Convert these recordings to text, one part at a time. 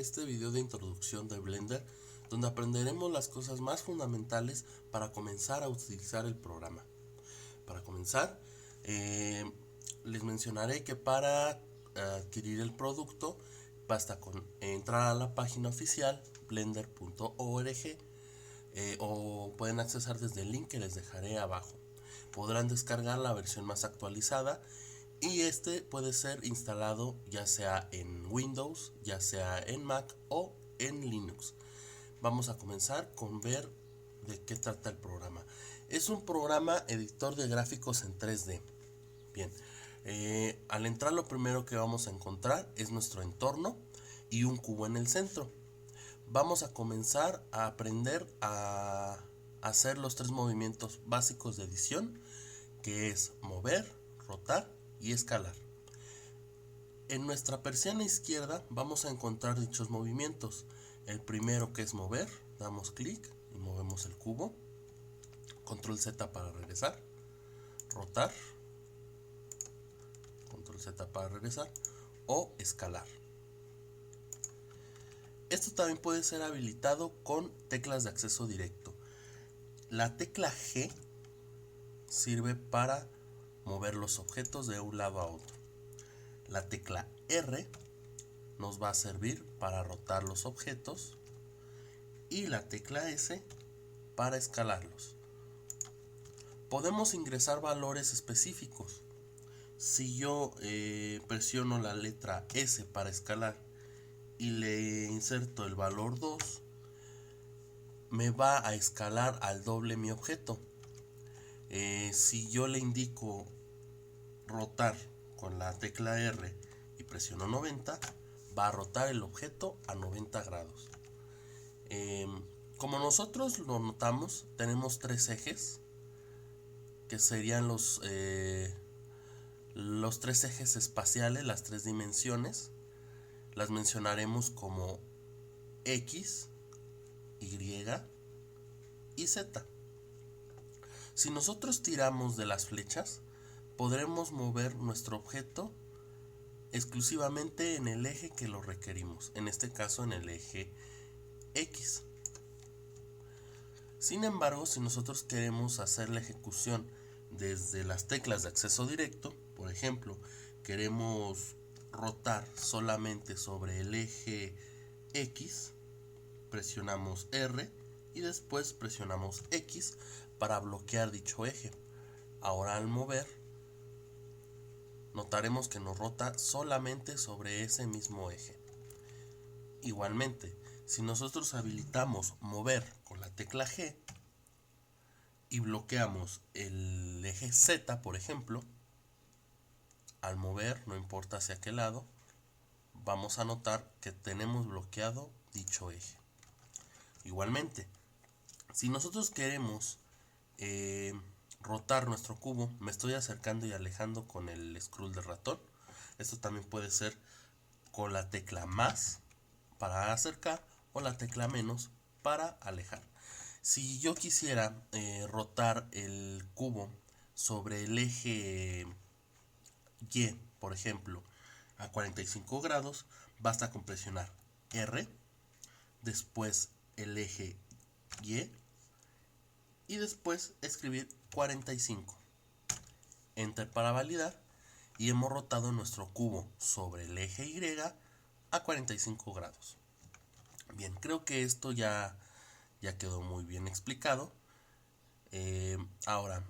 este video de introducción de Blender, donde aprenderemos las cosas más fundamentales para comenzar a utilizar el programa. Para comenzar, les mencionaré que para adquirir el producto basta con entrar a la página oficial blender.org o pueden accesar desde el link que les dejaré abajo. Podrán descargar la versión más actualizada y este puede ser instalado ya sea en Windows, ya sea en Mac o en Linux. Vamos a comenzar con ver de qué trata el programa. Es un programa editor de gráficos en 3D. Bien, al entrar lo primero que vamos a encontrar es nuestro entorno y un cubo en el centro. Vamos a comenzar a aprender a hacer los 3 movimientos básicos de edición, que es mover, rotar y escalar. En nuestra persiana izquierda vamos a encontrar dichos movimientos. El primero, que es mover, damos clic y movemos el cubo. Control Z para regresar. Rotar. Control Z para regresar. O escalar. Esto también puede ser habilitado con teclas de acceso directo. La tecla G sirve para mover los objetos de un lado a otro. La tecla R nos va a servir para rotar los objetos y la tecla S para escalarlos. Podemos ingresar valores específicos. Si yo presiono la letra S para escalar y le inserto el valor 2, me va a escalar al doble mi objeto. Si yo le indico rotar con la tecla R y presiono 90, va a rotar el objeto a 90 grados. Como nosotros lo notamos, tenemos 3 ejes, que serían los 3 ejes espaciales, las 3 dimensiones. Las mencionaremos como X, Y y Z. Si nosotros tiramos de las flechas, podremos mover nuestro objeto exclusivamente en el eje que lo requerimos, en este caso en el eje X. Sin embargo, si nosotros queremos hacer la ejecución desde las teclas de acceso directo, por ejemplo, queremos rotar solamente sobre el eje X, presionamos R y después presionamos X para bloquear dicho eje. Ahora al mover, notaremos que nos rota solamente sobre ese mismo eje. Igualmente, si nosotros habilitamos mover con la tecla G y bloqueamos el eje Z, por ejemplo, al mover, no importa hacia qué lado, vamos a notar que tenemos bloqueado dicho eje. Igualmente, si nosotros queremos rotar nuestro cubo, me estoy acercando y alejando con el scroll del ratón. Esto también puede ser con la tecla más para acercar o la tecla menos para alejar. Si yo quisiera rotar el cubo sobre el eje Y, por ejemplo, a 45 grados, basta con presionar R, después el eje y después escribir 45. Enter para validar y hemos rotado nuestro cubo sobre el eje Y a 45 grados. Bien, creo que esto ya quedó muy bien explicado. Ahora,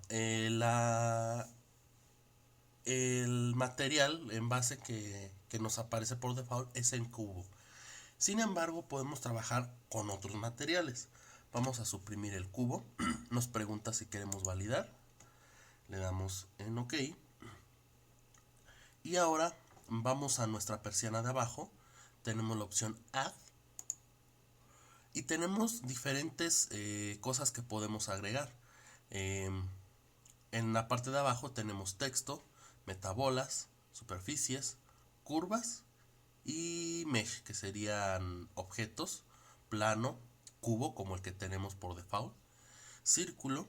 el material en base que nos aparece por default es en cubo. Sin embargo, podemos trabajar con otros materiales. Vamos a suprimir el cubo. Nos pregunta si queremos validar. Le damos en OK. Y ahora vamos a nuestra persiana de abajo. Tenemos la opción Add. Y tenemos diferentes cosas que podemos agregar. En la parte de abajo tenemos texto, metabolas, superficies, curvas y mesh, que serían objetos, plano, cubo como el que tenemos por default, círculo,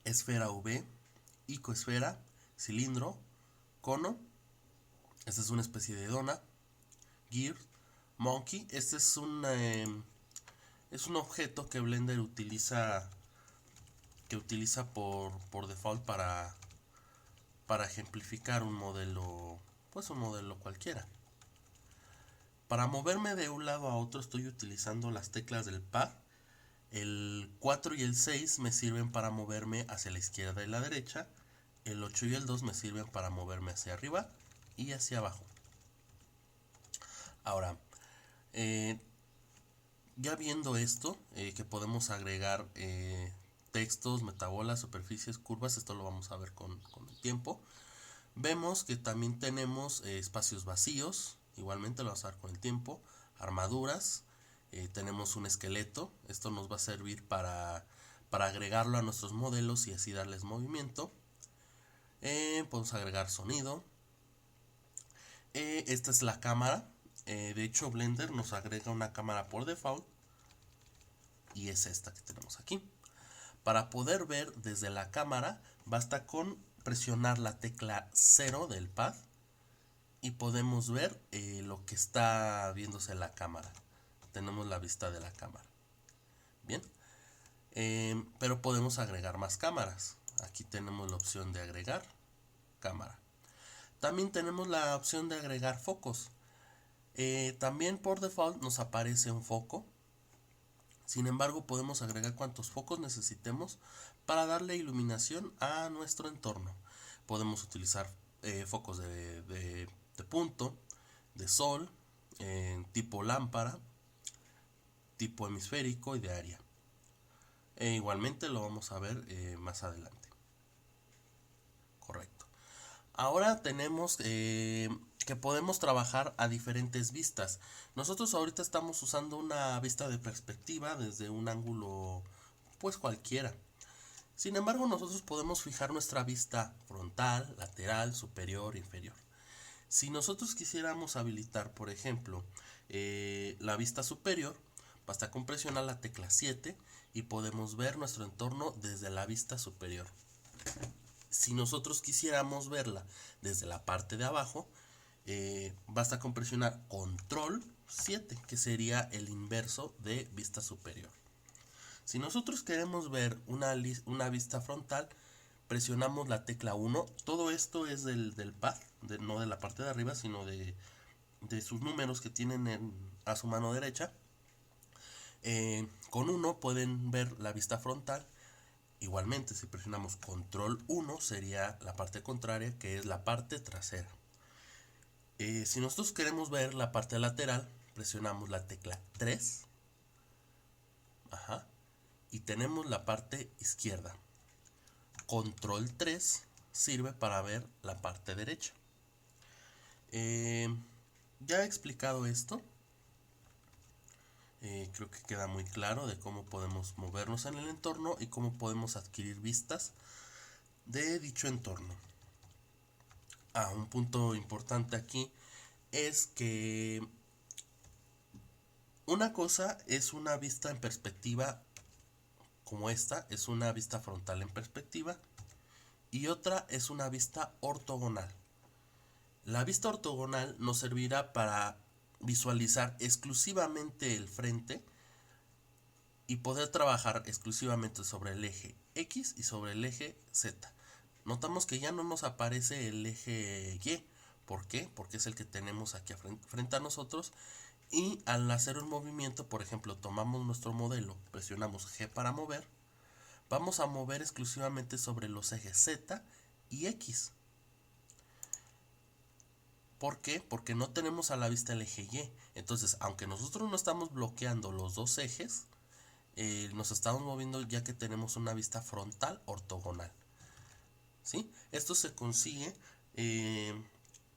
esfera V, icoesfera, cilindro, cono, esta es una especie de dona, gear, Monkey, este es un objeto que Blender utiliza por default para ejemplificar un modelo, pues un modelo cualquiera. Para moverme de un lado a otro estoy utilizando las teclas del pad. El 4 y el 6 me sirven para moverme hacia la izquierda y la derecha. El 8 y el 2 me sirven para moverme hacia arriba y hacia abajo. Ahora, ya viendo esto, que podemos agregar textos, metabolas, superficies, curvas, esto lo vamos a ver con el tiempo. Vemos que también tenemos espacios vacíos, igualmente lo vamos a ver con el tiempo, armaduras, tenemos un esqueleto, esto nos va a servir para agregarlo a nuestros modelos y así darles movimiento. Podemos agregar sonido. Esta es la cámara. De hecho, Blender nos agrega una cámara por default y es esta que tenemos aquí. Para poder ver desde la cámara, basta con presionar la tecla 0 del pad y podemos ver lo que está viéndose en la cámara. Tenemos la vista de la cámara. Bien, pero podemos agregar más cámaras. Aquí tenemos la opción de agregar cámara. También tenemos la opción de agregar focos. También por default nos aparece un foco. Sin embargo, podemos agregar cuantos focos necesitemos para darle iluminación a nuestro entorno. Podemos utilizar focos de punto, de sol, tipo lámpara, tipo hemisférico y de área. Igualmente lo vamos a ver más adelante. Correcto. Ahora tenemos que podemos trabajar a diferentes vistas. Nosotros ahorita estamos usando una vista de perspectiva desde un ángulo pues cualquiera. Sin embargo, nosotros podemos fijar nuestra vista frontal, lateral, superior, inferior. Si nosotros quisiéramos habilitar, por ejemplo, la vista superior, basta con presionar la tecla 7 y podemos ver nuestro entorno desde la vista superior. Si nosotros quisiéramos verla desde la parte de abajo, basta con presionar control 7, que sería el inverso de vista superior. Si nosotros queremos ver una vista frontal, presionamos la tecla 1. Todo esto es del pad, no de la parte de arriba, sino de sus números que tienen a su mano derecha. Con 1 pueden ver la vista frontal. Igualmente, si presionamos control 1 sería la parte contraria, que es la parte trasera. Si nosotros queremos ver la parte lateral, presionamos la tecla 3. Ajá. Y tenemos la parte izquierda. Control 3 sirve para ver la parte derecha. Ya he explicado esto. Creo que queda muy claro de cómo podemos movernos en el entorno y cómo podemos adquirir vistas de dicho entorno. Un punto importante aquí es que una cosa es una vista en perspectiva como esta, es una vista frontal en perspectiva, y otra es una vista ortogonal. La vista ortogonal nos servirá para visualizar exclusivamente el frente y poder trabajar exclusivamente sobre el eje X y sobre el eje Z. Notamos que ya no nos aparece el eje Y. ¿Por qué? Porque es el que tenemos aquí frente a nosotros. Y al hacer un movimiento, por ejemplo, tomamos nuestro modelo, presionamos G para mover, vamos a mover exclusivamente sobre los ejes Z y X. ¿Por qué? Porque no tenemos a la vista el eje Y. Entonces, aunque nosotros no estamos bloqueando los dos ejes, nos estamos moviendo ya que tenemos una vista frontal ortogonal. ¿Sí? Esto se consigue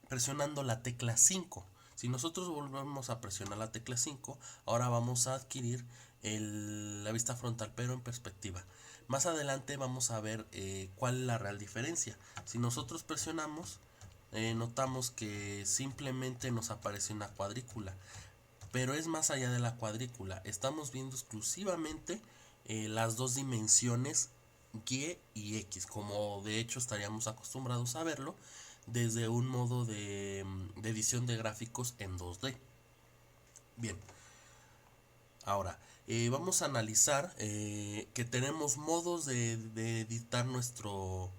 presionando la tecla 5. Si nosotros volvemos a presionar la tecla 5, ahora vamos a adquirir la vista frontal, pero en perspectiva. Más adelante vamos a ver cuál es la real diferencia. Si nosotros presionamos, notamos que simplemente nos aparece una cuadrícula, pero es más allá de la cuadrícula. Estamos viendo exclusivamente las dos dimensiones Y y X, como de hecho estaríamos acostumbrados a verlo desde un modo de edición de gráficos en 2D. Bien, ahora vamos a analizar que tenemos modos de editar nuestro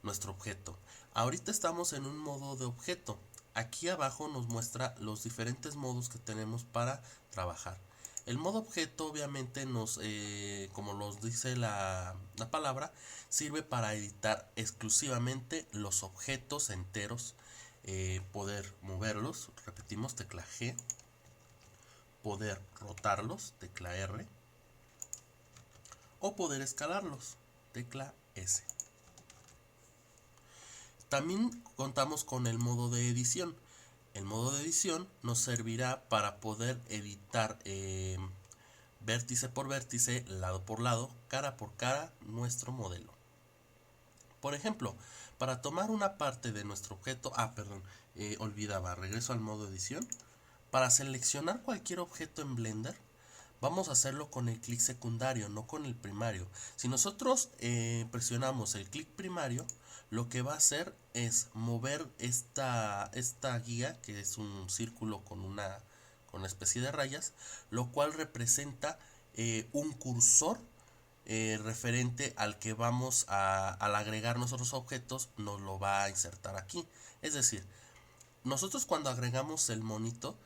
objeto. Ahorita estamos en un modo de objeto. Aquí abajo nos muestra los diferentes modos que tenemos para trabajar. El modo objeto obviamente como nos dice la palabra, sirve para editar exclusivamente los objetos enteros, poder moverlos, repetimos tecla G, poder rotarlos, tecla R, o poder escalarlos, tecla S. También contamos con el modo de edición. El modo de edición nos servirá para poder editar vértice por vértice, lado por lado, cara por cara, nuestro modelo. Por ejemplo, para tomar una parte de nuestro objeto, olvidaba, regreso al modo edición. Para seleccionar cualquier objeto en Blender, vamos a hacerlo con el clic secundario, no con el primario. Si nosotros presionamos el clic primario, lo que va a hacer es mover esta guía, que es un círculo con una especie de rayas, lo cual representa un cursor referente al que vamos al agregar nosotros objetos, nos lo va a insertar aquí. Es decir, nosotros cuando agregamos el monito,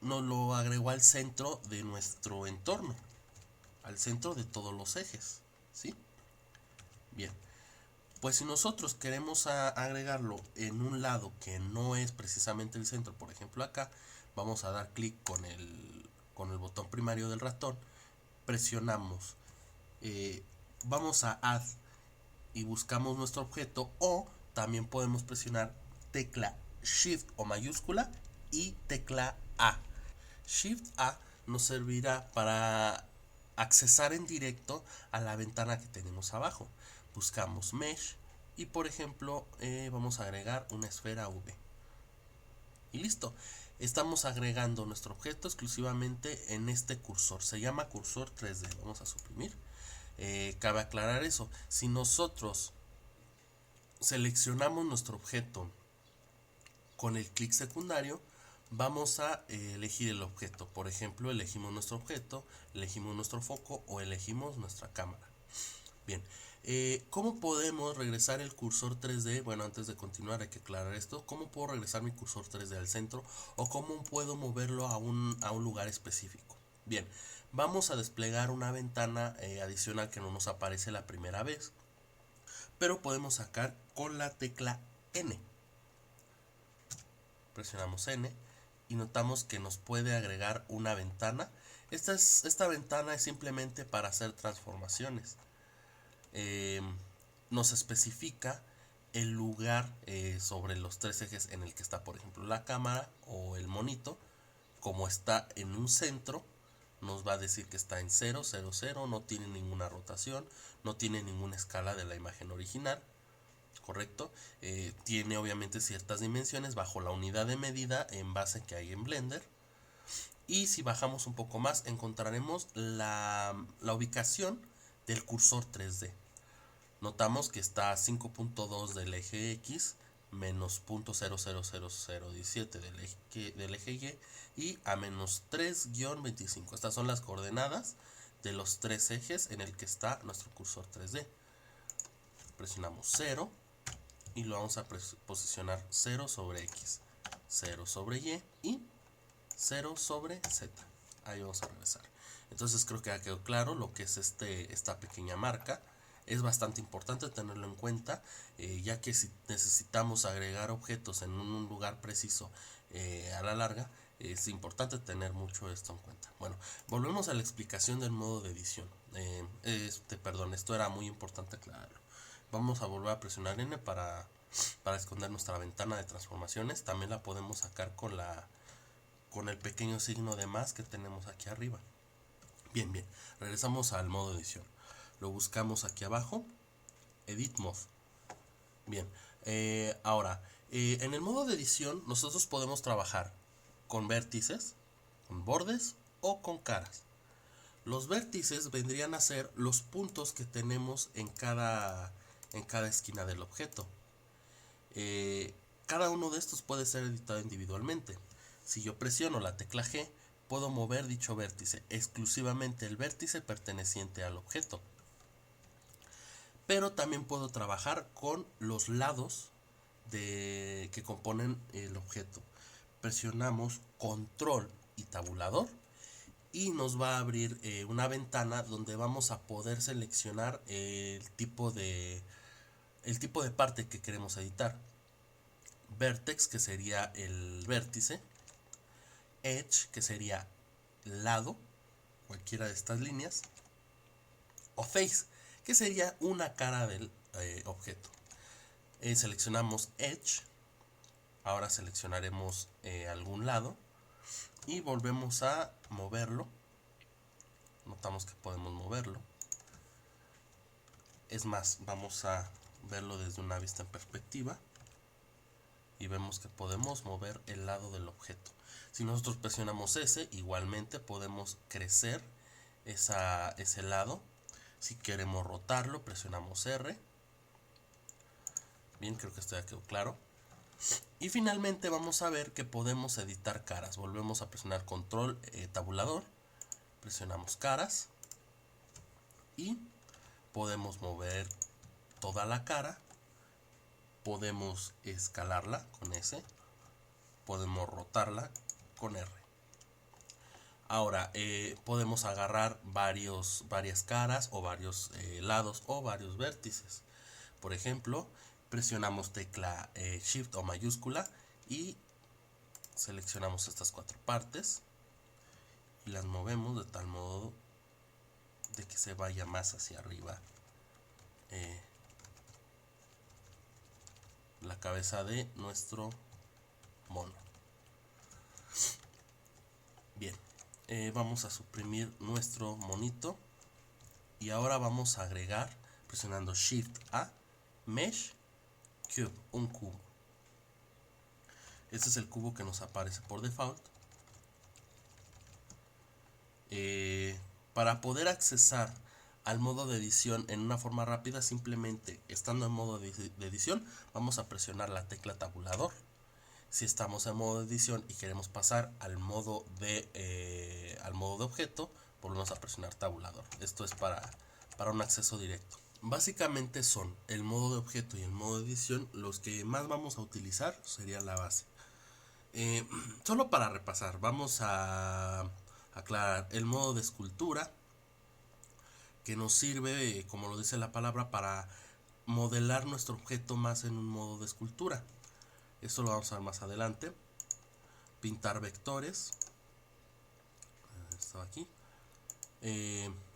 nos lo agregó al centro de nuestro entorno, al centro de todos los ejes, ¿sí? Bien, pues si nosotros queremos agregarlo en un lado que no es precisamente el centro, por ejemplo acá, vamos a dar clic con el botón primario del ratón, presionamos, vamos a Add y buscamos nuestro objeto, o también podemos presionar tecla Shift o mayúscula y tecla A. Shift A nos servirá para accesar en directo a la ventana que tenemos abajo. Buscamos Mesh y por ejemplo vamos a agregar una esfera V. Y listo. Estamos agregando nuestro objeto exclusivamente en este cursor. Se llama cursor 3D. Vamos a suprimir. Cabe aclarar eso. Si nosotros seleccionamos nuestro objeto con el clic secundario, vamos a elegir el objeto. Por ejemplo, elegimos nuestro objeto, elegimos nuestro foco o elegimos nuestra cámara. Bien, ¿cómo podemos regresar el cursor 3D? Bueno, antes de continuar hay que aclarar esto. ¿Cómo puedo regresar mi cursor 3D al centro? ¿O cómo puedo moverlo a un lugar específico? Bien, vamos a desplegar una ventana adicional que no nos aparece la primera vez, pero podemos sacar con la tecla N. Presionamos N y notamos que nos puede agregar una ventana. Esta ventana es simplemente para hacer transformaciones. Nos especifica el lugar sobre los tres ejes en el que está, por ejemplo, la cámara o el monito. Como está en un centro, nos va a decir que está en 0, 0, 0, no tiene ninguna rotación, no tiene ninguna escala de la imagen original, ¿correcto? Tiene obviamente ciertas dimensiones bajo la unidad de medida en base que hay en Blender. Y si bajamos un poco más, encontraremos la ubicación del cursor 3D. Notamos que está a 5.2 del eje X, menos 0.000017 del eje Y y a menos 3-25. Estas son las coordenadas de los tres ejes en el que está nuestro cursor 3D. Presionamos 0 y lo vamos a posicionar 0 sobre X, 0 sobre Y y 0 sobre Z. Ahí vamos a regresar. Entonces creo que ya quedó claro lo que es esta pequeña marca. Es bastante importante tenerlo en cuenta, ya que si necesitamos agregar objetos en un lugar preciso a la larga, es importante tener mucho esto en cuenta. Bueno, volvemos a la explicación del modo de edición. Esto era muy importante aclararlo. Vamos a volver a presionar N para esconder nuestra ventana de transformaciones. También la podemos sacar con el pequeño signo de más que tenemos aquí arriba. Bien, regresamos al modo de edición. Lo buscamos aquí abajo, Edit Mode. Bien, ahora, en el modo de edición nosotros podemos trabajar con vértices, con bordes o con caras. Los vértices vendrían a ser los puntos que tenemos en cada esquina del objeto. Cada uno de estos puede ser editado individualmente. Si yo presiono la tecla G, puedo mover dicho vértice, exclusivamente el vértice perteneciente al objeto. Pero también puedo trabajar con los lados que componen el objeto. Presionamos control y tabulador y nos va a abrir una ventana donde vamos a poder seleccionar el tipo de parte que queremos editar. Vertex, que sería el vértice. Edge, que sería lado, cualquiera de estas líneas. O face, que sería una cara del objeto. Seleccionamos Edge. Ahora seleccionaremos algún lado y volvemos a moverlo. Notamos que podemos moverlo. Es más, vamos a verlo desde una vista en perspectiva y vemos que podemos mover el lado del objeto. Si nosotros presionamos S, igualmente podemos crecer ese lado. Si queremos rotarlo, presionamos R. Bien, creo que esto ya quedó claro. Y finalmente vamos a ver que podemos editar caras. Volvemos a presionar control tabulador. Presionamos caras. Y podemos mover toda la cara. Podemos escalarla con S. Podemos rotarla con R. Ahora podemos agarrar varias caras o varios lados o varios vértices. Por ejemplo, presionamos tecla Shift o mayúscula y seleccionamos estas 4 partes y las movemos de tal modo de que se vaya más hacia arriba la cabeza de nuestro mono. Bien, vamos a suprimir nuestro monito y ahora vamos a agregar, presionando Shift A, Mesh Cube, un cubo. Este es el cubo que nos aparece por default. Para poder accesar al modo de edición en una forma rápida, simplemente estando en modo de edición, vamos a presionar la tecla tabulador. Si estamos en modo de edición y queremos pasar al modo de objeto, volvemos a presionar tabulador. Esto es para un acceso directo. Básicamente son el modo de objeto y el modo de edición los que más vamos a utilizar, sería la base. Solo para repasar, vamos a aclarar el modo de escultura, que nos sirve, como lo dice la palabra, para modelar nuestro objeto más en un modo de escultura. Esto lo vamos a ver más adelante. Pintar vectores. Estaba aquí.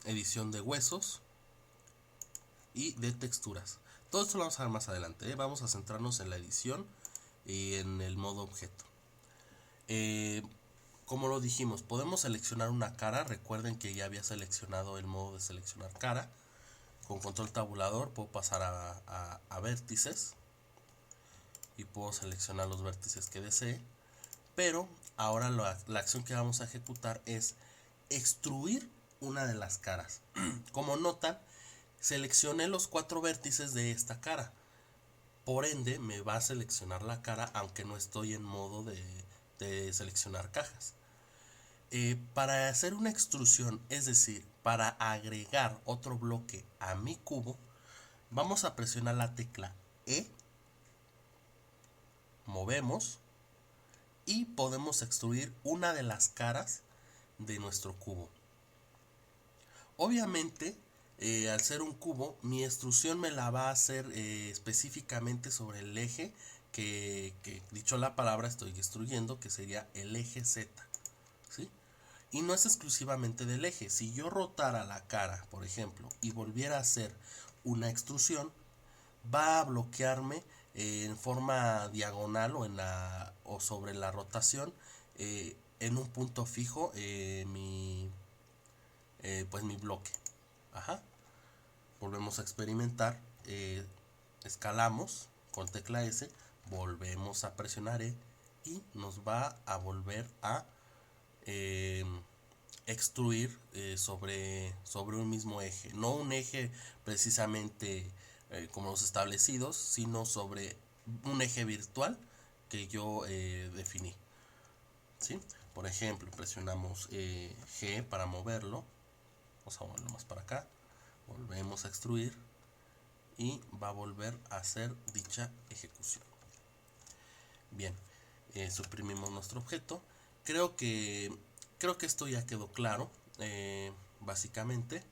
Edición de huesos. Y de texturas. Todo esto lo vamos a ver más adelante. Vamos a centrarnos en la edición y en el modo objeto. Como lo dijimos, podemos seleccionar una cara. Recuerden que ya había seleccionado el modo de seleccionar cara. Con control tabulador puedo pasar a vértices y puedo seleccionar los vértices que desee. Pero ahora la acción que vamos a ejecutar es extruir una de las caras. Como notan, seleccioné los 4 vértices de esta cara. Por ende, me va a seleccionar la cara aunque no estoy en modo de seleccionar cajas. Para hacer una extrusión, es decir, para agregar otro bloque a mi cubo, vamos a presionar la tecla E, movemos y podemos extruir una de las caras de nuestro cubo. Obviamente, al ser un cubo, mi extrusión me la va a hacer específicamente sobre el eje que dicho la palabra estoy extruyendo, que sería el eje Z, ¿sí? Y no es exclusivamente del eje. Si yo rotara la cara, por ejemplo, y volviera a hacer una extrusión, va a bloquearme en forma diagonal o sobre la rotación en un punto fijo mi bloque. Ajá. Volvemos a experimentar, escalamos con tecla S, volvemos a presionar E y nos va a volver a extruir sobre un mismo eje, no un eje precisamente como los establecidos, sino sobre un eje virtual que yo definí. ¿sí? Por ejemplo, presionamos G para moverlo. Vamos a moverlo más para acá. Volvemos a extruir y va a volver a hacer dicha ejecución. Bien, suprimimos nuestro objeto. Creo que esto ya quedó claro, básicamente.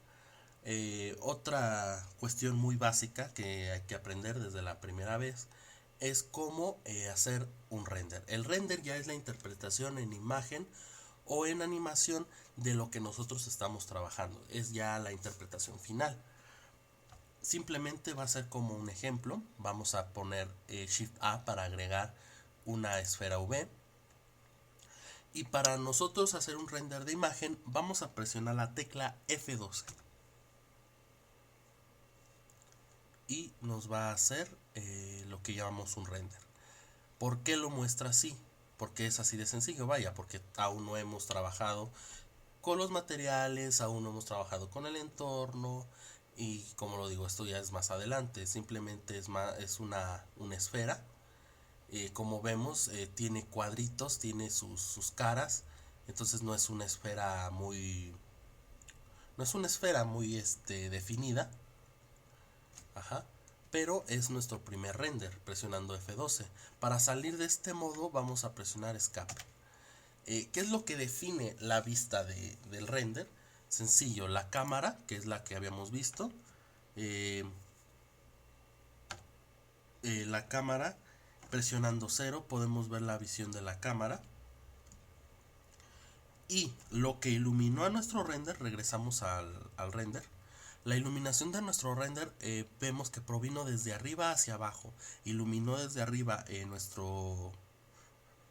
Otra cuestión muy básica que hay que aprender desde la primera vez es cómo hacer un render. El render ya es la interpretación en imagen o en animación de lo que nosotros estamos trabajando. Es ya la interpretación final. Simplemente va a ser como un ejemplo. Vamos a poner Shift A para agregar una esfera V. Y para nosotros hacer un render de imagen, vamos a presionar la tecla F12. Y nos va a hacer lo que llamamos un render. ¿Por qué lo muestra así? Porque es así de sencillo, vaya, porque aún no hemos trabajado con los materiales, aún no hemos trabajado con el entorno, y como lo digo, esto ya es más adelante. Simplemente es una esfera. Como vemos, tiene cuadritos, tiene sus caras, entonces no es una esfera muy definida. Ajá. Pero es nuestro primer render, presionando F12. Para salir de este modo vamos a presionar Escape. ¿Qué es lo que define la vista del render? Sencillo, la cámara, que es la que habíamos visto. La cámara, presionando 0 podemos ver la visión de la cámara. Y lo que iluminó a nuestro render, regresamos al render. La iluminación de nuestro render vemos que provino desde arriba hacia abajo. Iluminó desde arriba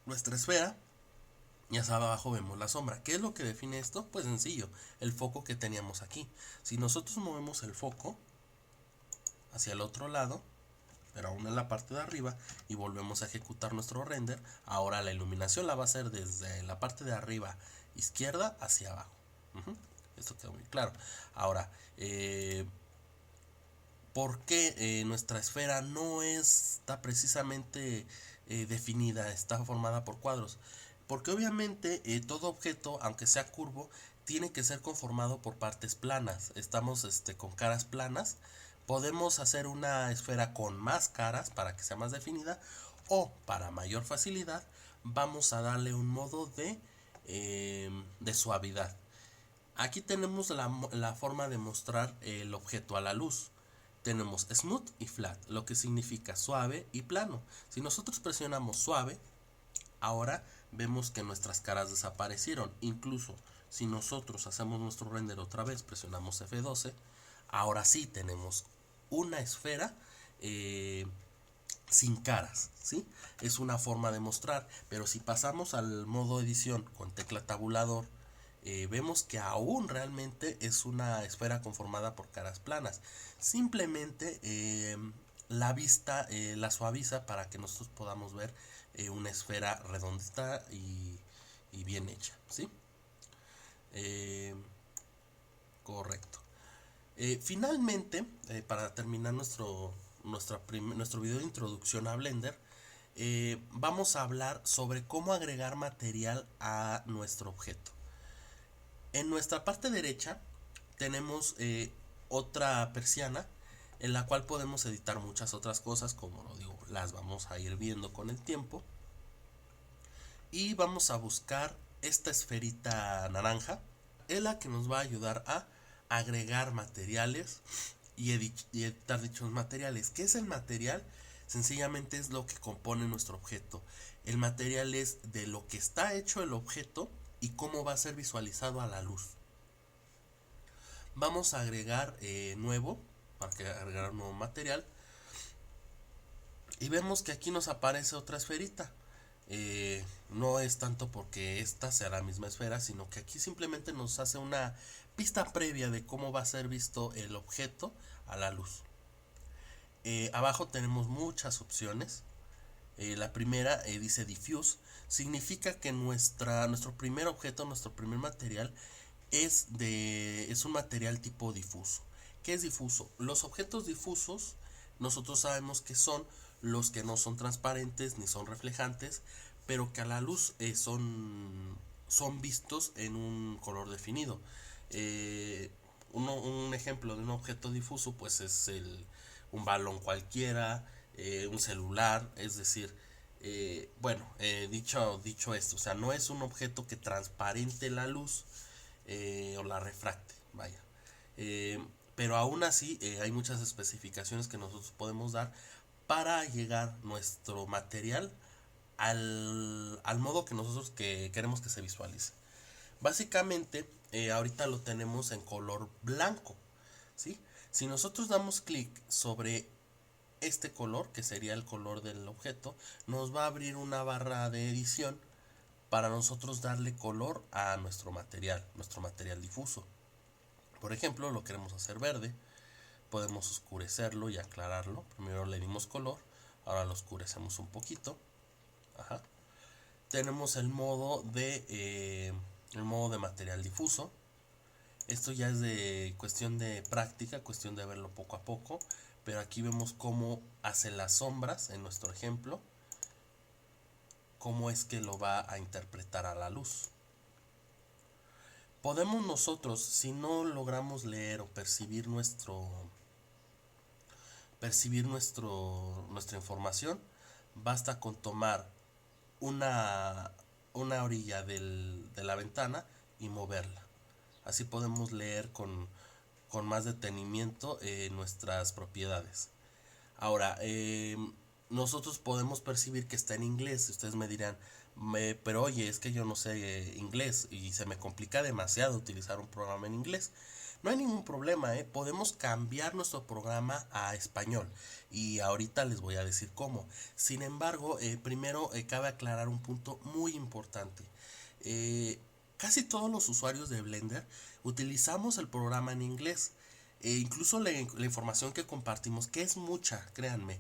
nuestra esfera y hacia abajo vemos la sombra. ¿Qué es lo que define esto? Pues sencillo, el foco que teníamos aquí. Si nosotros movemos el foco hacia el otro lado, pero aún en la parte de arriba, y volvemos a ejecutar nuestro render, ahora la iluminación la va a hacer desde la parte de arriba izquierda hacia abajo. Esto quedó muy claro. Ahora, ¿por qué nuestra esfera no está precisamente definida, está formada por cuadros? Porque obviamente todo objeto, aunque sea curvo, tiene que ser conformado por partes planas. Estamos con caras planas. Podemos hacer una esfera con más caras para que sea más definida, o para mayor facilidad vamos a darle un modo de suavidad. Aquí tenemos la forma de mostrar el objeto a la luz. Tenemos smooth y flat, lo que significa suave y plano. Si nosotros presionamos suave, ahora vemos que nuestras caras desaparecieron. Incluso si nosotros hacemos nuestro render otra vez, presionamos F12, ahora sí tenemos una esfera sin caras, ¿sí? Es una forma de mostrar, pero si pasamos al modo edición con tecla tabulador, vemos que aún realmente es una esfera conformada por caras planas. Simplemente la vista la suaviza para que nosotros podamos ver una esfera redondita y bien hecha, ¿sí? Correcto. Finalmente, para terminar nuestro video de introducción a Blender, vamos a hablar sobre cómo agregar material a nuestro objeto. En nuestra parte derecha tenemos otra persiana en la cual podemos editar muchas otras cosas, como lo digo, las vamos a ir viendo con el tiempo. Y vamos a buscar esta esferita naranja, es la que nos va a ayudar a agregar materiales y editar dichos materiales. ¿Qué es el material? Sencillamente es lo que compone nuestro objeto. El material es de lo que está hecho el objeto y cómo va a ser visualizado a la luz. Vamos a agregar agregar un nuevo material, y vemos que aquí nos aparece otra esferita. No es tanto porque esta sea la misma esfera, sino que aquí simplemente nos hace una pista previa de cómo va a ser visto el objeto a la luz. Abajo tenemos muchas opciones. La primera dice Diffuse. Significa que nuestro primer objeto, nuestro primer material es un material tipo difuso. ¿Qué es difuso? Los objetos difusos nosotros sabemos que son los que no son transparentes ni son reflejantes, pero que a la luz son vistos en un color definido. Un ejemplo de un objeto difuso pues es un balón cualquiera, un celular, es decir, dicho esto, o sea, no es un objeto que transparente la luz o la refracte, vaya. Eh, pero aún así hay muchas especificaciones que nosotros podemos dar para llegar nuestro material al modo que nosotros queremos que se visualice. Básicamente, ahorita lo tenemos en color blanco, ¿sí? Si nosotros damos clic sobre este color, que sería el color del objeto, nos va a abrir una barra de edición para nosotros darle color a nuestro material difuso. Por ejemplo, lo queremos hacer verde, podemos oscurecerlo y aclararlo. Primero le dimos color, ahora lo oscurecemos un poquito. Ajá. Tenemos el modo de material difuso. Esto ya es de cuestión de práctica, cuestión de verlo poco a poco, pero aquí vemos cómo hace las sombras en nuestro ejemplo, cómo es que lo va a interpretar a la luz. Podemos nosotros, si no logramos leer o nuestra información, basta con tomar una, una orilla de la ventana y moverla. Así podemos leer con más detenimiento nuestras propiedades. Ahora, nosotros podemos percibir que está en inglés. Ustedes me dirán, pero oye, es que yo no sé inglés y se me complica demasiado utilizar un programa en inglés. No hay ningún problema, podemos cambiar nuestro programa a español y ahorita les voy a decir cómo. Sin embargo, primero cabe aclarar un punto muy importante. Casi todos los usuarios de Blender utilizamos el programa en inglés. Incluso la información que compartimos, que es mucha, créanme,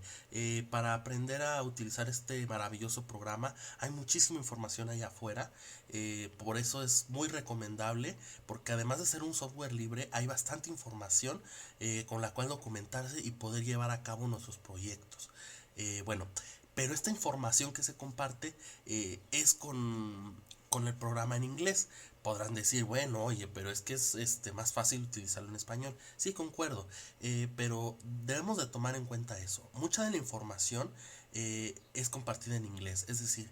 para aprender a utilizar este maravilloso programa hay muchísima información allá afuera. Por eso es muy recomendable, porque además de ser un software libre hay bastante información con la cual documentarse y poder llevar a cabo nuestros proyectos. Bueno, pero esta información que se comparte es con el programa en inglés. Podrán decir, bueno, oye, pero es que es más fácil utilizarlo en español. Sí, concuerdo, pero debemos de tomar en cuenta eso. Mucha de la información es compartida en inglés, es decir,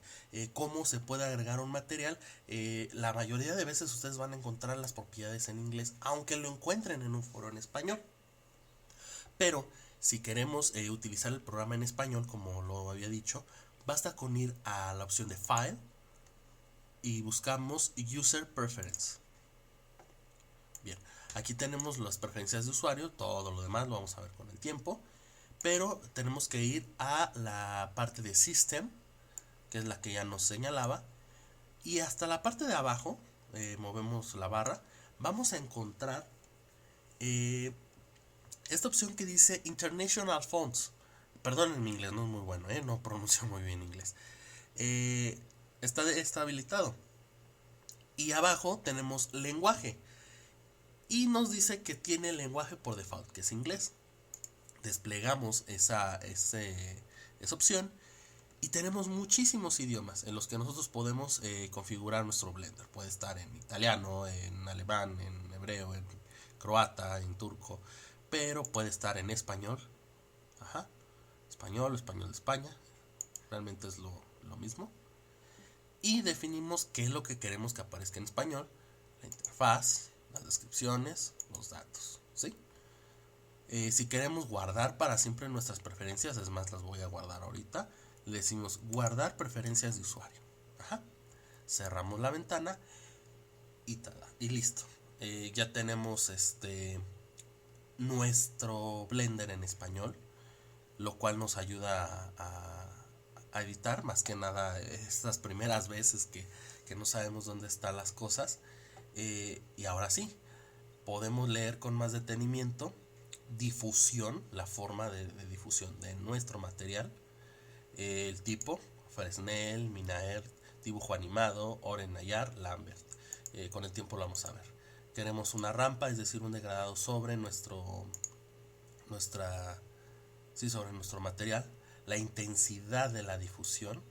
cómo se puede agregar un material. La mayoría de veces ustedes van a encontrar las propiedades en inglés, aunque lo encuentren en un foro en español. Pero si queremos utilizar el programa en español, como lo había dicho, basta con ir a la opción de File y buscamos User Preference. Bien, aquí tenemos las preferencias de usuario, todo lo demás lo vamos a ver con el tiempo, pero tenemos que ir a la parte de System, que es la que ya nos señalaba, y hasta la parte de abajo, movemos la barra, vamos a encontrar esta opción que dice International Fonts. Perdón, mi inglés no es muy bueno, no pronuncio muy bien inglés. Está habilitado. Y abajo tenemos lenguaje. Y nos dice que tiene lenguaje por default, que es inglés. Desplegamos esa opción y tenemos muchísimos idiomas en los que nosotros podemos configurar nuestro Blender. Puede estar en italiano, en alemán, en hebreo, en croata, en turco, pero puede estar en español. Ajá. Español de España. Realmente es lo mismo. Y definimos qué es lo que queremos que aparezca en español: la interfaz, las descripciones, los datos, ¿sí? Si queremos guardar para siempre nuestras preferencias, es más, las voy a guardar ahorita. Le decimos guardar preferencias de usuario. Ajá. Cerramos la ventana y listo. Ya tenemos nuestro Blender en español, lo cual nos ayuda a evitar más que nada estas primeras veces que no sabemos dónde están las cosas. Y ahora sí, podemos leer con más detenimiento difusión, la forma de difusión de nuestro material, el tipo: Fresnel, Minaert, dibujo animado, Oren Nayar, Lambert. Con el tiempo lo vamos a ver. Queremos una rampa, es decir, un degradado sobre sobre nuestro material, la intensidad de la difusión.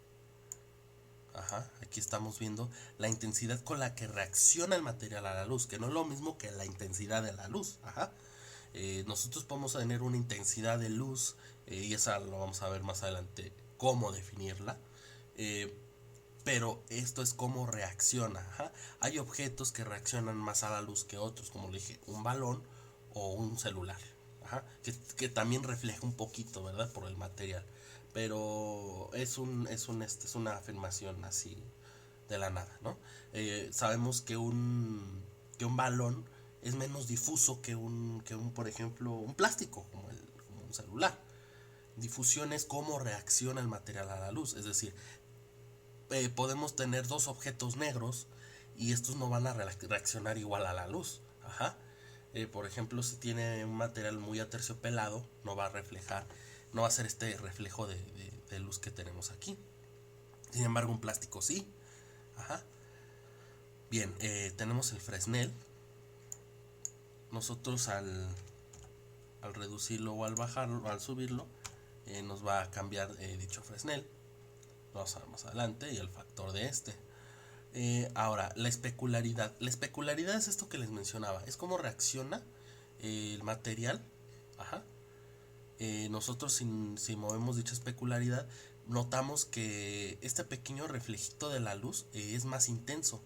Ajá, aquí estamos viendo la intensidad con la que reacciona el material a la luz, que no es lo mismo que la intensidad de la luz. Ajá. Nosotros podemos tener una intensidad de luz, y esa lo vamos a ver más adelante cómo definirla. eh, pero esto es cómo reacciona. Ajá. Hay objetos que reaccionan más a la luz que otros, como le dije, un balón o un celular. Ajá. Que también refleja un poquito, ¿verdad? Por el material. Pero es una afirmación así de la nada, ¿no? Sabemos que un balón es menos difuso por ejemplo, un plástico, como un celular. Difusión es cómo reacciona el material a la luz, es decir, podemos tener dos objetos negros y estos no van a reaccionar igual a la luz. Ajá. Por ejemplo, si tiene un material muy aterciopelado, no va a reflejar, no va a ser este reflejo de luz que tenemos aquí. Sin embargo, un plástico sí. Ajá. Bien, tenemos el Fresnel. Nosotros al reducirlo o al bajarlo, o al subirlo, nos va a cambiar dicho Fresnel. Vamos a ver más adelante y el factor de este. Ahora, la especularidad. La especularidad es esto que les mencionaba. Es cómo reacciona el material. Ajá. Nosotros si movemos dicha especularidad, notamos que este pequeño reflejito de la luz es más intenso.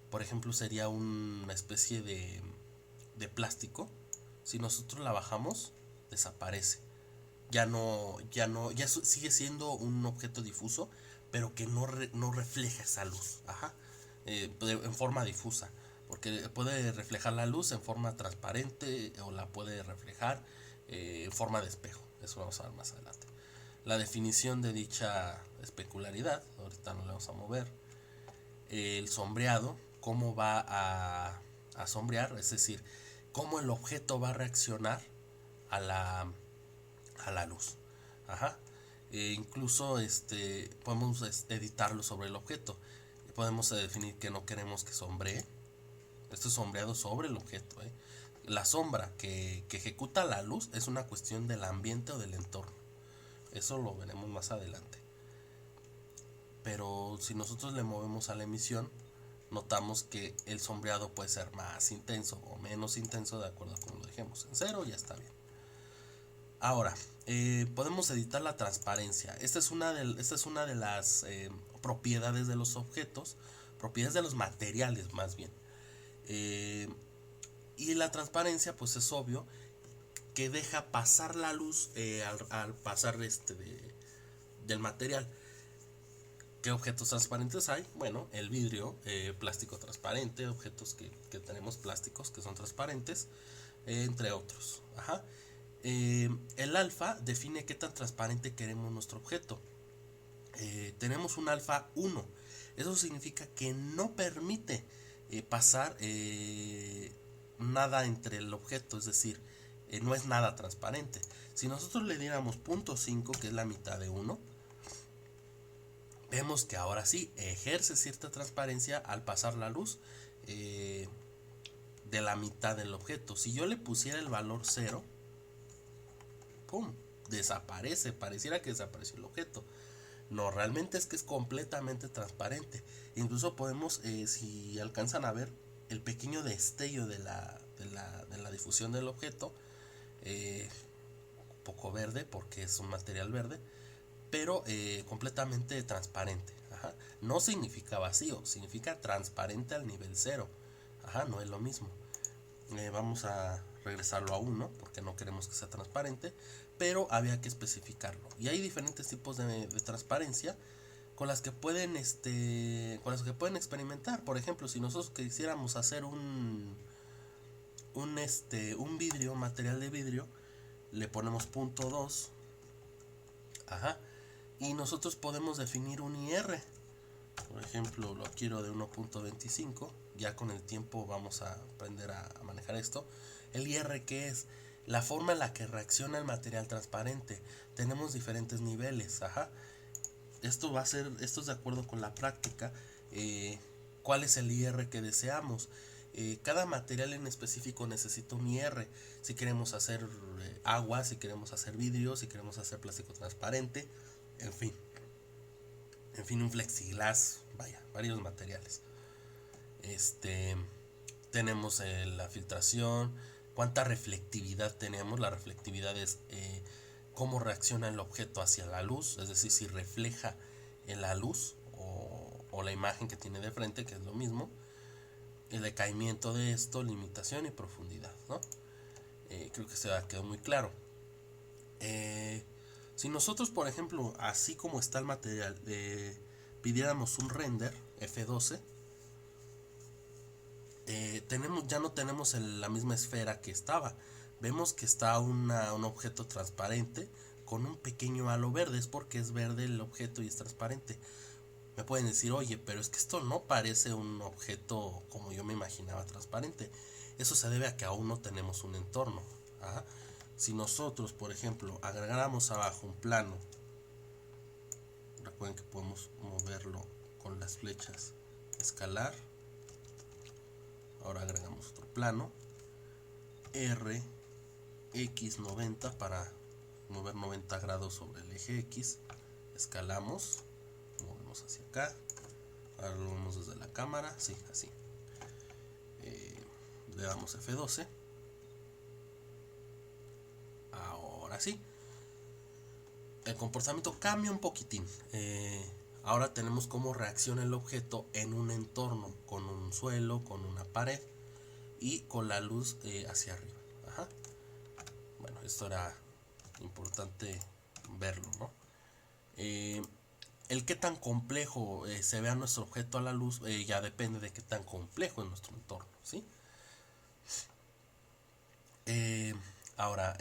Por ejemplo, sería una especie de plástico. Si nosotros la bajamos, desaparece. Ya sigue siendo un objeto difuso, pero que no refleja esa luz. Ajá. En forma difusa. Porque puede reflejar la luz en forma transparente o la puede reflejar en forma de espejo. Eso vamos a ver más adelante. La definición de dicha especularidad, ahorita no le vamos a mover. El sombreado, cómo va a sombrear, es decir, cómo el objeto va a reaccionar a la luz. Ajá. Incluso podemos editarlo sobre el objeto. Podemos definir que no queremos que sombree. Esto es sombreado sobre el objeto. La sombra que ejecuta la luz es una cuestión del ambiente o del entorno. Eso lo veremos más adelante. Pero si nosotros le movemos a la emisión, notamos que el sombreado puede ser más intenso o menos intenso de acuerdo a cómo lo dejemos. En cero ya está bien. Ahora, podemos editar la transparencia. Esta es una de las propiedades de los objetos, propiedades de los materiales más bien. Y la transparencia, pues es obvio que deja pasar la luz al pasar del material. ¿Qué objetos transparentes hay? Bueno, el vidrio, plástico transparente, objetos que tenemos plásticos que son transparentes, entre otros. Ajá. El alfa define qué tan transparente queremos nuestro objeto. Tenemos un alfa 1. Eso significa que no permite pasar nada entre el objeto, es decir, no es nada transparente. Si nosotros le diéramos 0.5, que es la mitad de 1, vemos que ahora sí ejerce cierta transparencia al pasar la luz de la mitad del objeto. Si yo le pusiera el valor 0, ¡pum!, desaparece, pareciera que desapareció el objeto. No, realmente es que es completamente transparente. Incluso podemos, si alcanzan a ver, el pequeño destello de la difusión del objeto, un poco verde porque es un material verde, pero completamente transparente. Ajá. No significa vacío, significa transparente al nivel 0. Ajá, no es lo mismo. Vamos a regresarlo a 1 porque no queremos que sea transparente, pero había que especificarlo. Y hay diferentes tipos de transparencia con las que pueden experimentar. Por ejemplo, si nosotros quisiéramos hacer un vidrio, material de vidrio, le ponemos .2. Ajá. Y nosotros podemos definir un IR. Por ejemplo, lo quiero de 1.25. Ya con el tiempo vamos a aprender a manejar esto. El IR, ¿qué es? La forma en la que reacciona el material transparente. Tenemos diferentes niveles. Ajá. Esto es de acuerdo con la práctica. ¿Cuál es el IR que deseamos? Cada material en específico necesita un IR. Si queremos hacer agua, si queremos hacer vidrio, si queremos hacer plástico transparente, en fin. en fin, un plexiglass, vaya, varios materiales. Tenemos la filtración, cuánta reflectividad tenemos. La reflectividad es cómo reacciona el objeto hacia la luz, es decir, si refleja en la luz o la imagen que tiene de frente, que es lo mismo. El decaimiento de esto, limitación y profundidad, ¿no? Creo que se quedó muy claro. Si nosotros, por ejemplo, así como está el material, pidiéramos un render F12, ya no tenemos la misma esfera que estaba. Vemos que está un objeto transparente con un pequeño halo verde. Es porque es verde el objeto y es transparente. Me pueden decir, oye, pero es que esto no parece un objeto como yo me imaginaba transparente. Eso se debe a que aún no tenemos un entorno. ¿Ah? Si nosotros, por ejemplo, agregáramos abajo un plano, recuerden que podemos moverlo con las flechas, escalar. Ahora agregamos otro plano, RX90 para mover 90 grados sobre el eje X. Escalamos, movemos hacia acá. Ahora lo vemos desde la cámara, sí, así. Le damos F12. Ahora sí. El comportamiento cambia un poquitín. Ahora tenemos cómo reacciona el objeto en un entorno, con un suelo, con una pared y con la luz hacia arriba. Ajá. Bueno, esto era importante verlo, ¿no? El qué tan complejo se vea nuestro objeto a la luz ya depende de qué tan complejo es nuestro entorno, ¿sí? Ahora,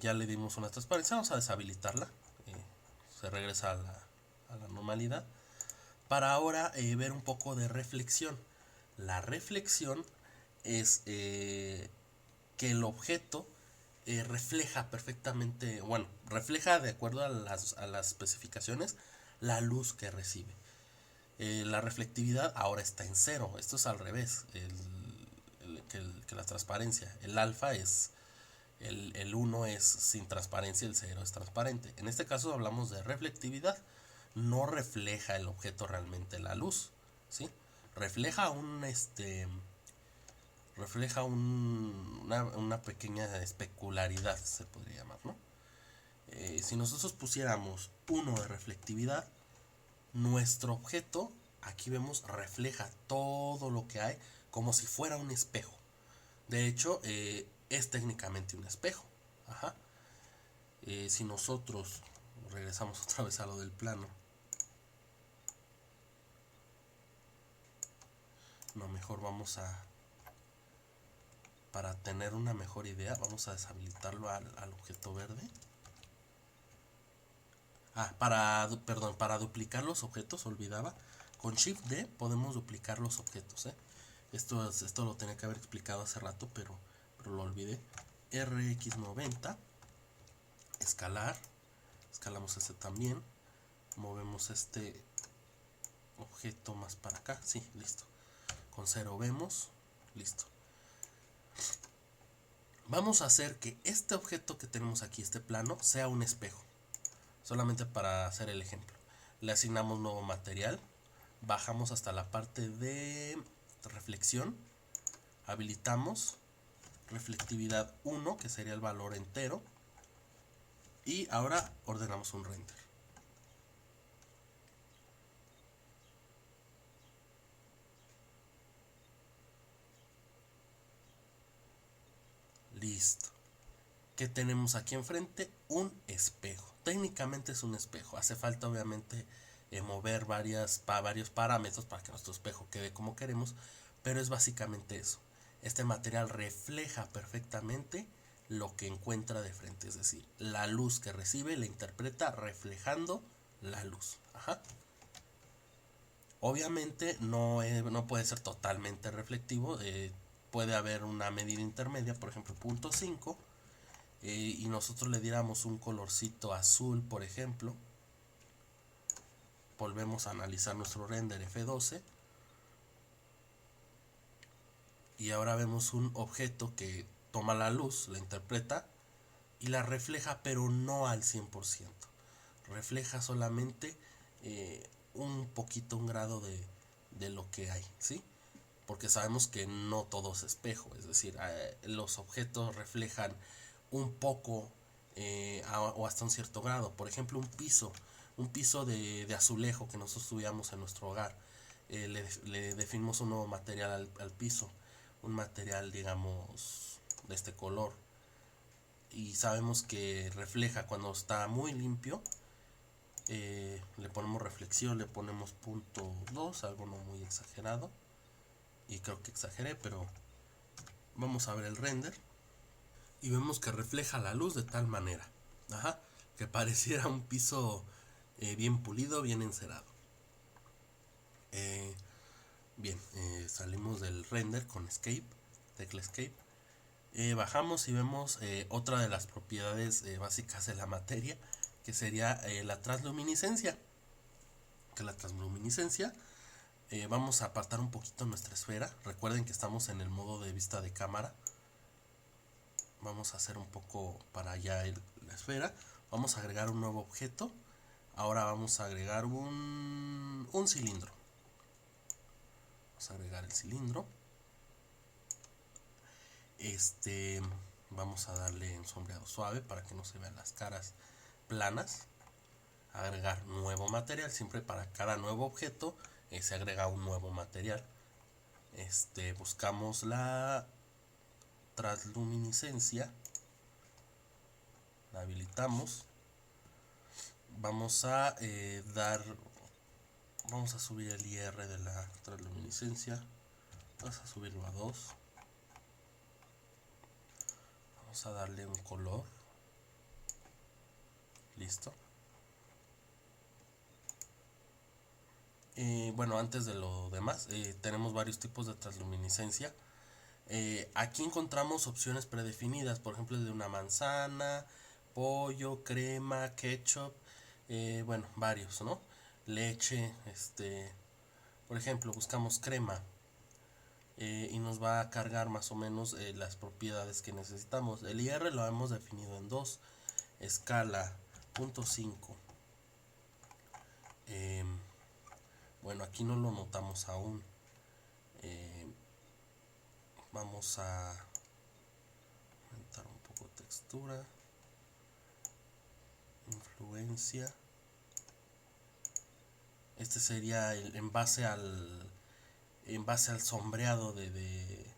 ya le dimos una transparencia, vamos a deshabilitarla. Se regresa a la normalidad. Para ahora ver un poco de reflexión. La reflexión es que el objeto refleja perfectamente, bueno, refleja de acuerdo a las especificaciones la luz que recibe. La reflectividad ahora está en 0. Esto es al revés que la transparencia. El alfa es el 1 es sin transparencia, el 0 es transparente. En este caso hablamos de reflectividad. No refleja el objeto realmente la luz, ¿sí? Refleja una pequeña especularidad, se podría llamar, ¿no? Si nosotros pusiéramos 1 de reflectividad, nuestro objeto, aquí vemos, refleja todo lo que hay como si fuera un espejo. De hecho, es técnicamente un espejo. Ajá. Si nosotros regresamos otra vez a lo del plano, no, mejor vamos para tener una mejor idea, vamos a deshabilitarlo al objeto verde. Para duplicar los objetos, olvidaba. Con Shift D podemos duplicar los objetos. Esto lo tenía que haber explicado hace rato, pero lo olvidé. RX90, escalar, escalamos este también, movemos este objeto más para acá, sí, listo. Con 0 vemos, listo. Vamos a hacer que este objeto que tenemos aquí, este plano, sea un espejo. Solamente para hacer el ejemplo. Le asignamos nuevo material. Bajamos hasta la parte de reflexión. Habilitamos reflectividad 1, que sería el valor entero. Y ahora ordenamos un render. Listo. ¿Qué tenemos aquí enfrente? Un espejo. Técnicamente es un espejo. Hace falta obviamente mover varios parámetros para que nuestro espejo quede como queremos, pero es básicamente eso. Este material refleja perfectamente lo que encuentra de frente, es decir, la luz que recibe la interpreta reflejando la luz. Ajá. Obviamente no puede ser totalmente reflectivo, puede haber una medida intermedia, por ejemplo 0.5, y nosotros le diéramos un colorcito azul, por ejemplo. Volvemos a analizar nuestro render F12 y ahora vemos un objeto que toma la luz, la interpreta y la refleja, pero no al 100%. Refleja solamente un poquito, un grado de lo que hay, ¿sí? Porque sabemos que no todo es espejo, es decir, los objetos reflejan un poco o hasta un cierto grado. Por ejemplo, un piso de azulejo que nosotros estudiamos en nuestro hogar, le definimos un nuevo material al piso, un material, digamos, de este color, y sabemos que refleja cuando está muy limpio. Le ponemos reflexión, le ponemos punto 2, algo no muy exagerado, y creo que exageré, pero vamos a ver el render y vemos que refleja la luz de tal manera, ajá, que pareciera un piso bien pulido, bien encerado. Eh, Bien, salimos del render con escape, tecla escape. Bajamos y vemos otra de las propiedades básicas de la materia, que sería la transluminiscencia. Que la transluminiscencia, vamos a apartar un poquito nuestra esfera. Recuerden que estamos en el modo de vista de cámara. Vamos a hacer un poco para allá la esfera. Vamos a agregar un nuevo objeto. Ahora vamos a agregar un cilindro. Vamos a agregar el cilindro. Vamos a darle un sombreado suave para que no se vean las caras planas. Agregar nuevo material. Siempre para cada nuevo objeto se agrega un nuevo material. Buscamos la transluminiscencia, la habilitamos. Vamos a vamos a subir el IR de la transluminiscencia. Vamos a subirlo a 2. Vamos a darle un color. Listo. Bueno, antes de lo demás, tenemos varios tipos de transluminiscencia. Aquí encontramos opciones predefinidas, por ejemplo, de una manzana, pollo, crema, ketchup, bueno, varios, ¿no? Leche, por ejemplo, buscamos crema y nos va a cargar más o menos las propiedades que necesitamos. El IR lo hemos definido en 2, escala .5. Bueno, aquí no lo notamos aún. Vamos a aumentar un poco textura, influencia. Este sería en base al sombreado de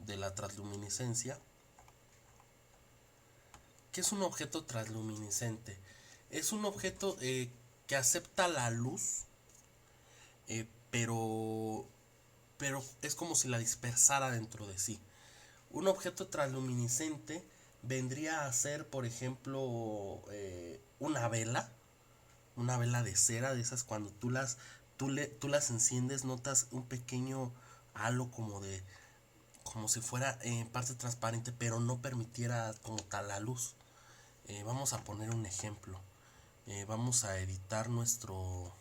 la transluminiscencia. ¿Qué es un objeto transluminiscente? Es un objeto que acepta la luz, pero es como si la dispersara dentro de sí. Un objeto transluminiscente vendría a ser, por ejemplo, una vela de cera, de esas cuando tú las enciendes, notas un pequeño halo como si fuera parte transparente, pero no permitiera como tal la luz. Vamos a poner un ejemplo. Vamos a editar nuestro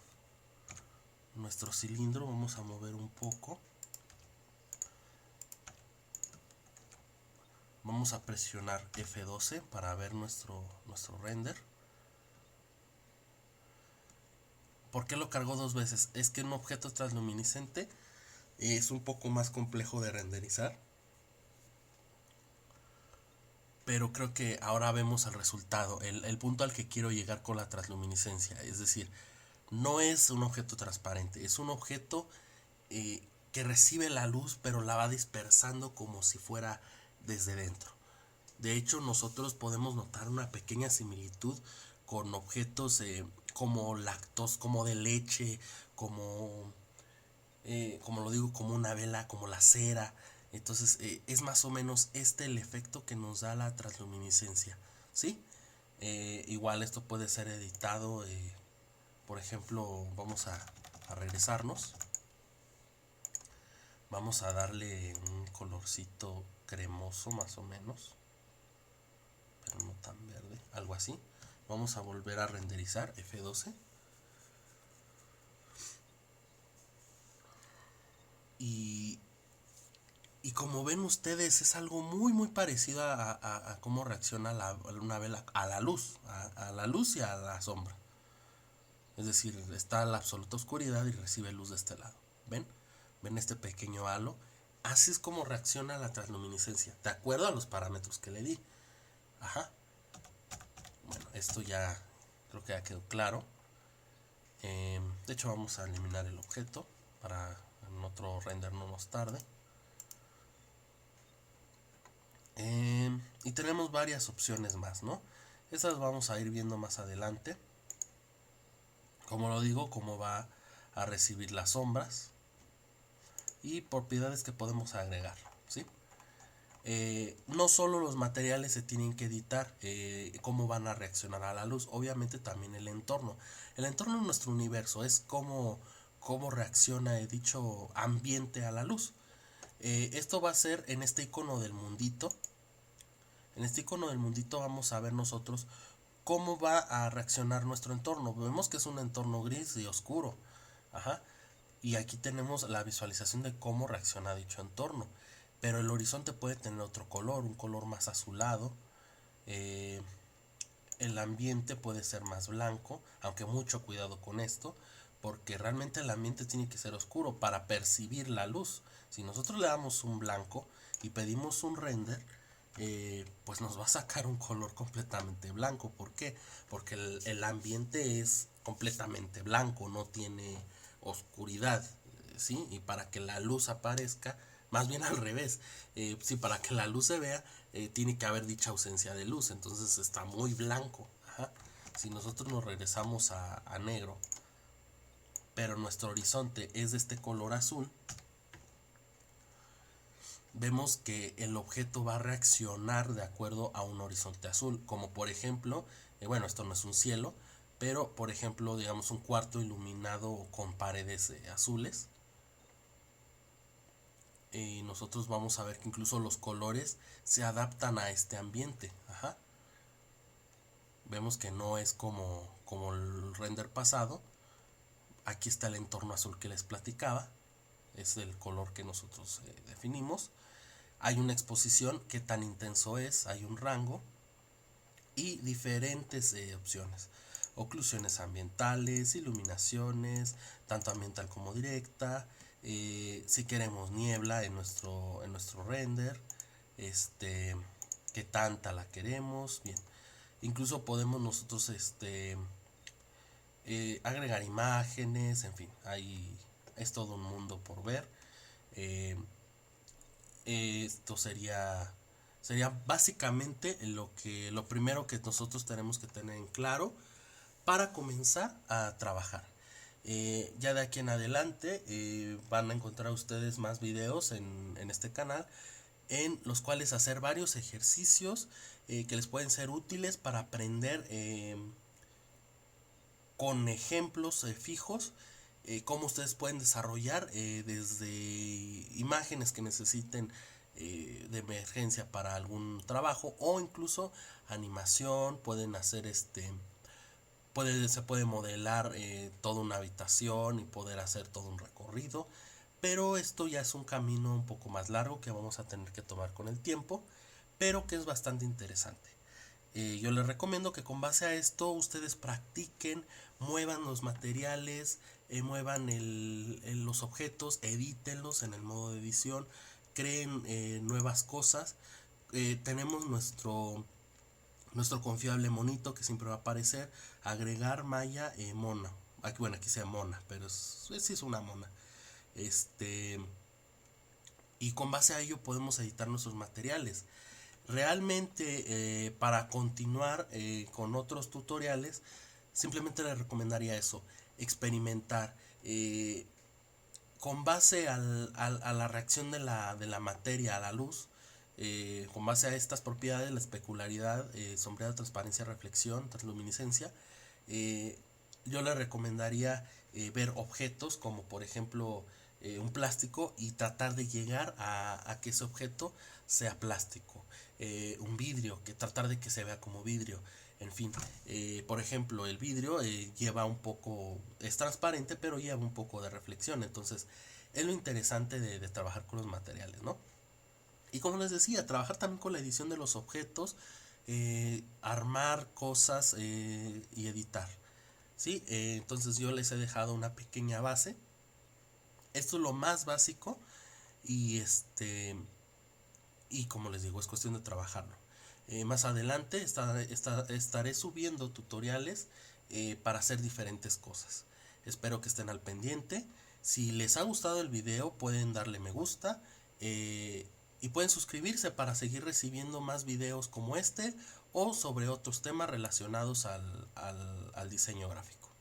cilindro. Vamos a mover un poco. Vamos a presionar F12 para ver nuestro render. ¿Por qué lo cargó 2 veces? Es que un objeto transluminiscente es un poco más complejo de renderizar. Pero creo que ahora vemos el resultado, el punto al que quiero llegar con la transluminiscencia. Es decir, no es un objeto transparente, es un objeto que recibe la luz, pero la va dispersando como si fuera desde dentro. De hecho, nosotros podemos notar una pequeña similitud con objetos como lactos, como de leche, como lo digo, como una vela, como la cera. Entonces es más o menos el efecto que nos da la transluminiscencia, ¿sí? Igual esto puede ser editado. Por ejemplo, vamos a regresarnos. Vamos a darle un colorcito cremoso más o menos, pero no tan verde, algo así. Vamos a volver a renderizar, F12. Y como ven ustedes, es algo muy parecido a cómo reacciona una vela a la luz, a la luz y a la sombra. Es decir, está la absoluta oscuridad y recibe luz de este lado. ¿Ven? ¿Ven este pequeño halo? Así es como reacciona la transluminiscencia, de acuerdo a los parámetros que le di. Ajá. Bueno, esto ya creo que ya quedó claro. De hecho, vamos a eliminar el objeto para en otro render no nos tarde. Y tenemos varias opciones más, ¿no? Esas vamos a ir viendo más adelante. Como lo digo, cómo va a recibir las sombras y propiedades que podemos agregar, ¿sí? No solo los materiales se tienen que editar, cómo van a reaccionar a la luz, obviamente también el entorno. El entorno de nuestro universo es cómo reacciona dicho ambiente a la luz. Esto va a ser en este icono del mundito. En este icono del mundito vamos a ver nosotros cómo va a reaccionar nuestro entorno. Vemos que es un entorno gris y oscuro. Ajá. Y aquí tenemos la visualización de cómo reacciona dicho entorno. Pero el horizonte puede tener otro color, un color más azulado. El ambiente puede ser más blanco, aunque mucho cuidado con esto, porque realmente el ambiente tiene que ser oscuro para percibir la luz. Si nosotros le damos un blanco y pedimos un render, pues nos va a sacar un color completamente blanco. ¿Por qué? Porque el ambiente es completamente blanco, no tiene oscuridad, ¿sí? Y para que la luz aparezca, más bien al revés, sí, para que la luz se vea, tiene que haber dicha ausencia de luz, entonces está muy blanco. Ajá. Si nosotros nos regresamos a negro, pero nuestro horizonte es de este color azul, vemos que el objeto va a reaccionar de acuerdo a un horizonte azul, como por ejemplo, bueno, esto no es un cielo, pero por ejemplo, digamos un cuarto iluminado con paredes azules, y nosotros vamos a ver que incluso los colores se adaptan a este ambiente. Ajá. Vemos que no es como el render pasado. Aquí está el entorno azul que les platicaba, es el color que nosotros definimos. Hay una exposición, qué tan intenso es, hay un rango y diferentes opciones. Oclusiones ambientales, iluminaciones, tanto ambiental como directa. Si queremos niebla en nuestro render, qué tanta la queremos. Bien, incluso podemos nosotros agregar imágenes, en fin, es todo un mundo por ver. Esto sería básicamente lo primero que nosotros tenemos que tener en claro para comenzar a trabajar. Ya de aquí en adelante van a encontrar ustedes más videos en este canal en los cuales hacer varios ejercicios que les pueden ser útiles para aprender con ejemplos fijos cómo ustedes pueden desarrollar desde imágenes que necesiten de emergencia para algún trabajo o incluso animación. Pueden hacer se puede modelar toda una habitación y poder hacer todo un recorrido, pero esto ya es un camino un poco más largo que vamos a tener que tomar con el tiempo, pero que es bastante interesante. Yo les recomiendo que con base a esto ustedes practiquen, muevan los materiales, muevan los objetos, edítenlos en el modo de edición, creen nuevas cosas. Tenemos nuestro confiable monito que siempre va a aparecer, agregar malla mona. Aquí, bueno, aquí sea mona, pero sí es una mona. Y con base a ello podemos editar nuestros materiales. Realmente para continuar con otros tutoriales, simplemente les recomendaría eso, experimentar. Con base a la reacción de la materia a la luz, con base a estas propiedades, la especularidad, sombreado, transparencia, reflexión, transluminiscencia, yo les recomendaría ver objetos como por ejemplo un plástico y tratar de llegar a que ese objeto sea plástico. Un vidrio, que tratar de que se vea como vidrio. En fin, por ejemplo, el vidrio lleva un poco, es transparente, pero lleva un poco de reflexión. Entonces, es lo interesante de trabajar con los materiales, ¿no? Y como les decía, trabajar también con la edición de los objetos, armar cosas y editar. ¿sí? Entonces yo les he dejado una pequeña base. Esto es lo más básico y y como les digo, es cuestión de trabajarlo. Más adelante estaré subiendo tutoriales para hacer diferentes cosas. Espero que estén al pendiente. Si les ha gustado el video, pueden darle me gusta y pueden suscribirse para seguir recibiendo más videos como este o sobre otros temas relacionados al diseño gráfico.